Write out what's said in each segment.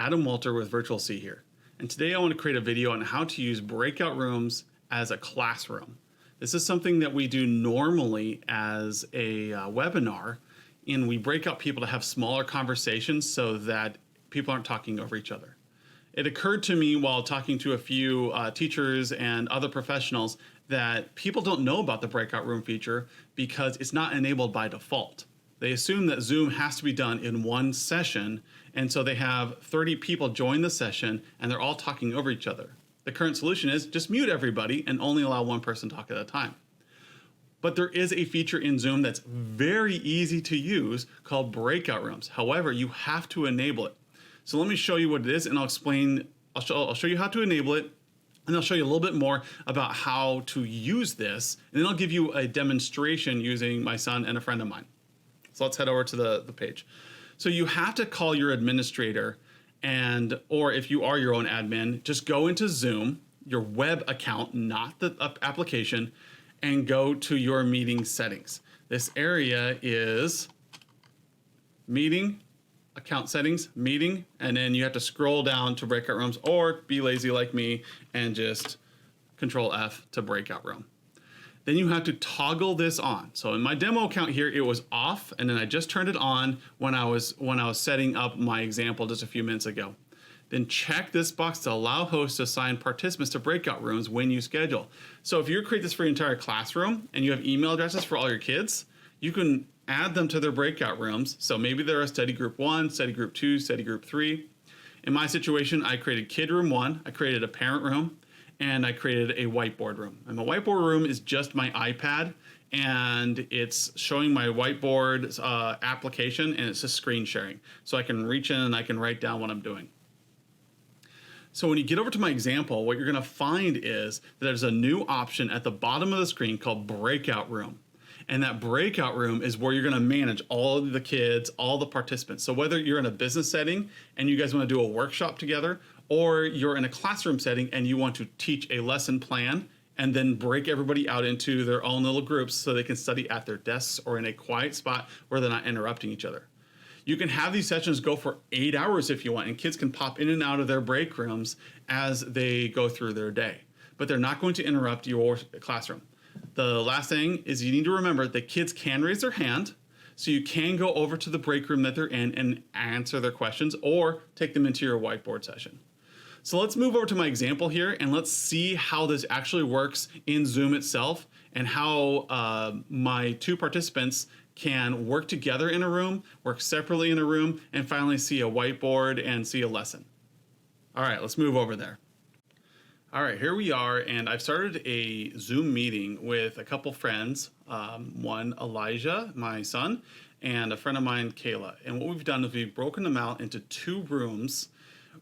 Adam Walter with Virtual C here. And today I want to create a video on how to use breakout rooms as a classroom. This is something that we do normally as a webinar, and we break out people to have smaller conversations so that people aren't talking over each other. It occurred to me while talking to a few teachers and other professionals that people don't know about the breakout room feature because it's not enabled by default. They assume that Zoom has to be done in one session, and so they have 30 people join the session and they're all talking over each other. The current solution is just mute everybody and only allow one person to talk at a time. But there is a feature in Zoom that's very easy to use called breakout rooms. However, you have to enable it. So let me show you what it is, and I'll show you how to enable it, and I'll show you a little bit more about how to use this, and then I'll give you a demonstration using my son and a friend of mine. So let's head over to the page. So you have to call your administrator, or if you are your own admin, just go into Zoom, your web account, not the application, and go to your meeting settings. This area is meeting, account settings, meeting, and then you have to scroll down to breakout rooms, or be lazy like me and just Control F to breakout room. Then you have to toggle this on. So in my demo account here, it was off, and then I just turned it on when I was setting up my example just a few minutes ago. Then check this box to allow hosts to assign participants to breakout rooms when you schedule. So if you create this for your entire classroom and you have email addresses for all your kids, you can add them to their breakout rooms. So maybe they're a study group 1, study group 2, study group 3. In my situation, I created kid room 1, I created a parent room, and I created a whiteboard room. And the whiteboard room is just my iPad, and it's showing my whiteboard application, and it's just screen sharing. So I can reach in and I can write down what I'm doing. So when you get over to my example, what you're gonna find is that there's a new option at the bottom of the screen called Breakout Room. And that breakout room is where you're gonna manage all of the kids, all the participants. So whether you're in a business setting and you guys wanna do a workshop together, or you're in a classroom setting and you want to teach a lesson plan and then break everybody out into their own little groups so they can study at their desks or in a quiet spot where they're not interrupting each other. You can have these sessions go for 8 hours if you want, and kids can pop in and out of their break rooms as they go through their day, but they're not going to interrupt your classroom. The last thing is you need to remember that kids can raise their hand, so you can go over to the break room that they're in and answer their questions or take them into your whiteboard session. So let's move over to my example here and let's see how this actually works in Zoom itself and how my two participants can work together in a room, work separately in a room, and finally see a whiteboard and see a lesson. All right, let's move over there. All right, here we are, and I've started a Zoom meeting with a couple friends, one Elijah, my son, and a friend of mine, Kayla. And what we've done is we've broken them out into 2 rooms.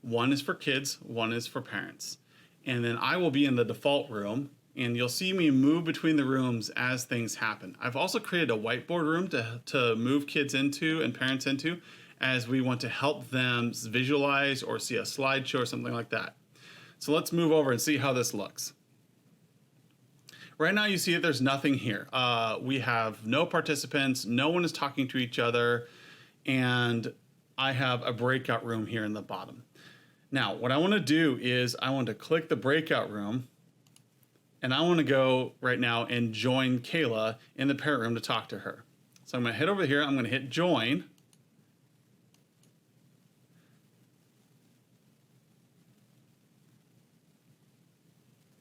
One is for kids, one is for parents. And then I will be in the default room, and you'll see me move between the rooms as things happen. I've also created a whiteboard room to move kids into and parents into as we want to help them visualize or see a slideshow or something like that. So let's move over and see how this looks. Right now you see that there's nothing here. We have no participants, no one is talking to each other, and I have a breakout room here in the bottom. Now, what I want to do is I want to click the breakout room, and I want to go right now and join Kayla in the parent room to talk to her. So I'm going to head over here, I'm going to hit join.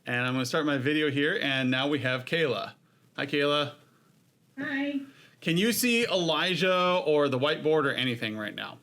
And I'm going to start my video here, and now we have Kayla. Hi, Kayla. Hi. Can you see Elijah or the whiteboard or anything right now?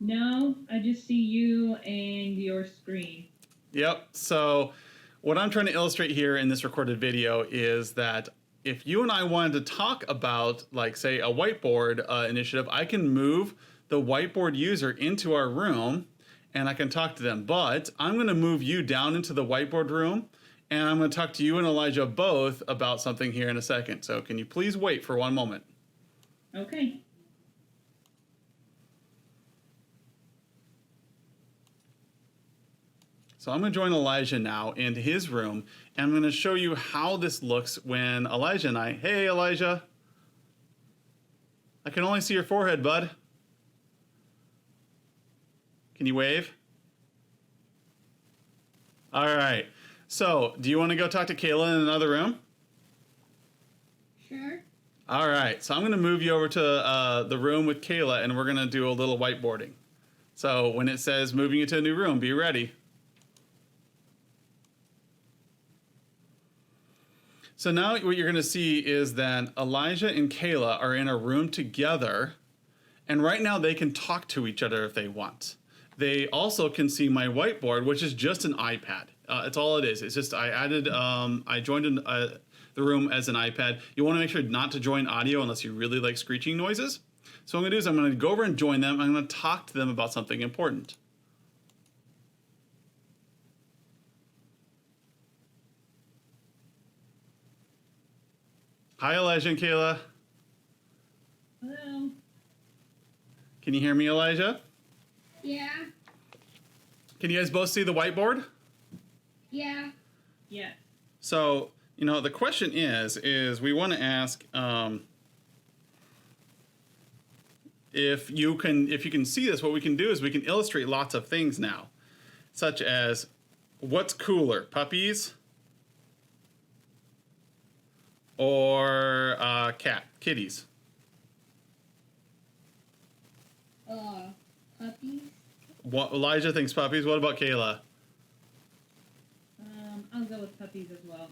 No, I just see you and your screen. Yep. So what I'm trying to illustrate here in this recorded video is that if you and I wanted to talk about, like, say, a whiteboard initiative, I can move the whiteboard user into our room and I can talk to them. But I'm going to move you down into the whiteboard room, and I'm going to talk to you and Elijah both about something here in a second. So can you please wait for one moment? Okay. So I'm going to join Elijah now into his room, and I'm going to show you how this looks when Elijah and I, hey Elijah, I can only see your forehead, bud. Can you wave? All right. So, do you want to go talk to Kayla in another room? Sure. All right. So I'm going to move you over to the room with Kayla, and we're going to do a little whiteboarding. So when it says moving you to a new room, be ready. So now what you're going to see is that Elijah and Kayla are in a room together, and right now they can talk to each other if they want. They also can see my whiteboard, which is just an iPad. It's all it is. It's just I joined the room as an iPad. You want to make sure not to join audio unless you really like screeching noises. So what I'm going to do is I'm going to go over and join them. I'm going to talk to them about something important. Hi, Elijah and Kayla. Hello. Can you hear me, Elijah? Yeah. Can you guys both see the whiteboard? Yeah. Yes. So, the question is we want to ask if you can see this, what we can do is we can illustrate lots of things now, such as what's cooler, puppies or kitties? Puppies. What, Elijah thinks puppies. What about Kayla? I'll go with puppies as well.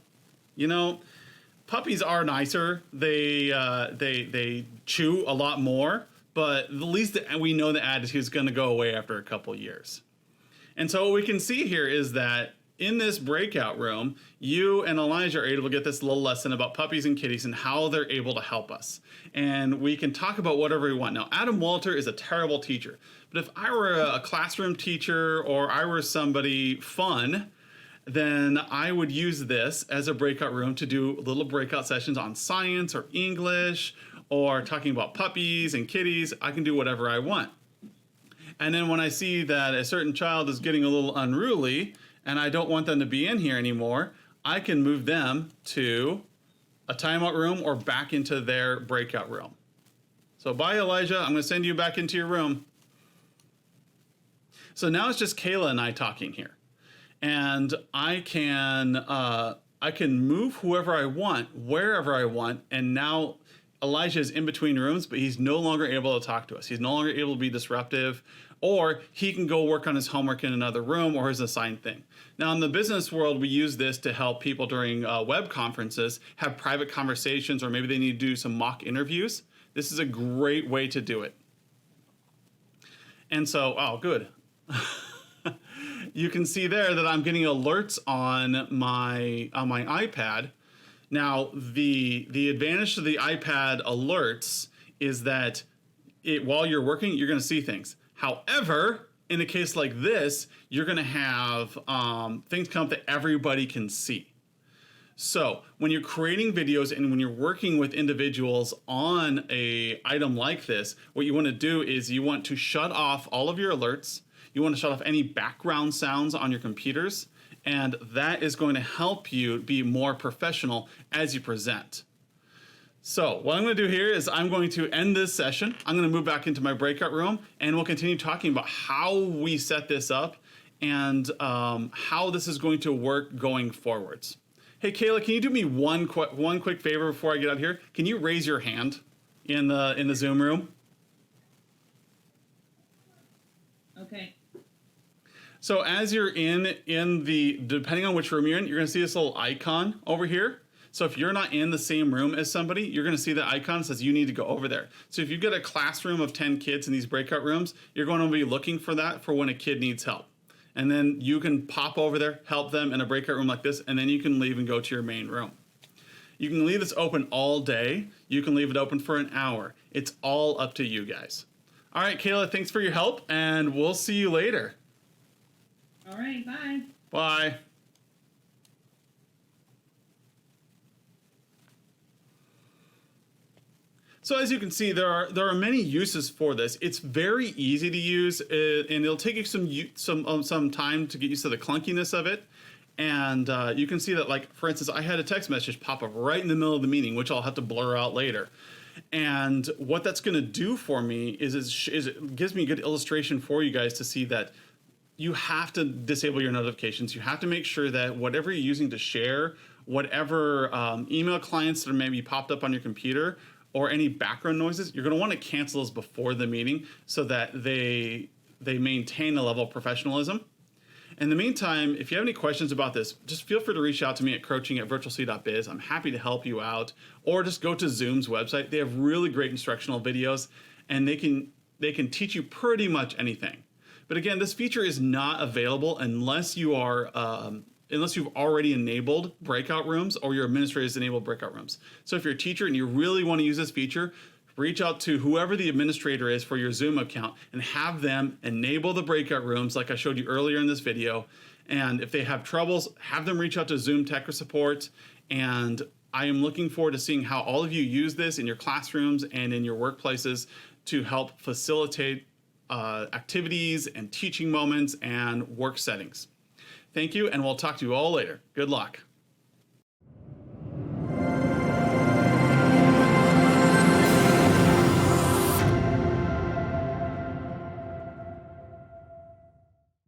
Puppies are nicer. They chew a lot more, but at least we know the attitude is going to go away after a couple years. And so what we can see here is that in this breakout room, you and Elijah are able to get this little lesson about puppies and kitties and how they're able to help us. And we can talk about whatever we want. Now, Adam Walter is a terrible teacher, but if I were a classroom teacher or I were somebody fun, then I would use this as a breakout room to do little breakout sessions on science or English or talking about puppies and kitties. I can do whatever I want. And then when I see that a certain child is getting a little unruly and I don't want them to be in here anymore, I can move them to a timeout room or back into their breakout room. So bye, Elijah. I'm going to send you back into your room. So now it's just Kayla and I talking here. And I can move whoever I want, wherever I want, and now Elijah is in between rooms, but he's no longer able to talk to us. He's no longer able to be disruptive, or he can go work on his homework in another room or his assigned thing. Now, in the business world, we use this to help people during web conferences have private conversations, or maybe they need to do some mock interviews. This is a great way to do it. And so, oh, good. You can see there that I'm getting alerts on my iPad. Now, the advantage to the iPad alerts is that while you're working, you're going to see things. However, in a case like this, you're going to have things come up that everybody can see. So when you're creating videos and when you're working with individuals on a item like this, what you want to do is you want to shut off all of your alerts. You want to shut off any background sounds on your computers, and that is going to help you be more professional as you present. So what I'm going to do here is I'm going to end this session. I'm going to move back into my breakout room, and we'll continue talking about how we set this up and how this is going to work going forwards. Hey, Kayla, can you do me one quick favor before I get out here? Can you raise your hand in the Zoom room? Okay. So as you're in depending on which room you're in, you're going to see this little icon over here. So if you're not in the same room as somebody, you're going to see the icon that says you need to go over there. So if you've got a classroom of 10 kids in these breakout rooms, you're going to be looking for that for when a kid needs help. And then you can pop over there, help them in a breakout room like this, and then you can leave and go to your main room. You can leave this open all day. You can leave it open for an hour. It's all up to you guys. All right, Kayla, thanks for your help, and we'll see you later. All right. Bye. Bye. So as you can see, there are many uses for this. It's very easy to use, and it'll take you some time to get used to the clunkiness of it. And you can see that, like, for instance, I had a text message pop up right in the middle of the meeting, which I'll have to blur out later. And what that's going to do for me is it gives me a good illustration for you guys to see that you have to disable your notifications. You have to make sure that whatever you're using to share, whatever email clients that are maybe popped up on your computer or any background noises, you're going to want to cancel those before the meeting so that they maintain a level of professionalism. In the meantime, if you have any questions about this, just feel free to reach out to me at coaching@virtualc.biz. I'm happy to help you out. Or just go to Zoom's website. They have really great instructional videos, and they can teach you pretty much anything. But again, this feature is not available unless you are unless you've already enabled breakout rooms or your administrator has enabled breakout rooms. So if you're a teacher and you really want to use this feature, reach out to whoever the administrator is for your Zoom account and have them enable the breakout rooms like I showed you earlier in this video. And if they have troubles, have them reach out to Zoom tech support. And I am looking forward to seeing how all of you use this in your classrooms and in your workplaces to help facilitate activities and teaching moments and work settings. Thank you, and we'll talk to you all later. Good luck.